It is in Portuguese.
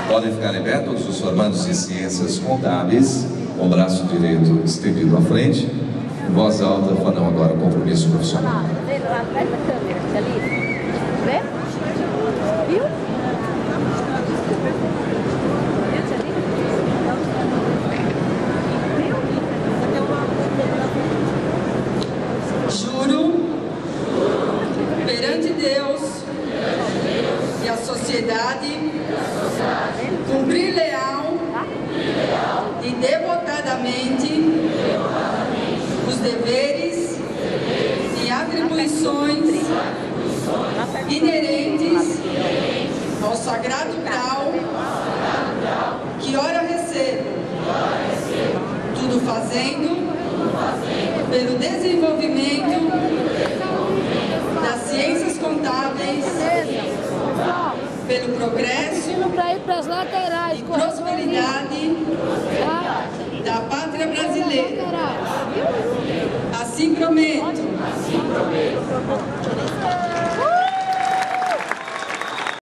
Podem ficar em pé todos os formandos em ciências contábeis, com o braço direito estendido à frente, em voz alta, farão agora o compromisso profissional. Juro perante Deus e a sociedade cumprir leal e devotadamente os deveres e atribuições inerentes ao sagrado grau que ora recebo, tudo fazendo pelo desenvolvimento das ciências contábeis, pelo progresso e prosperidade da pátria brasileira. Assim prometo.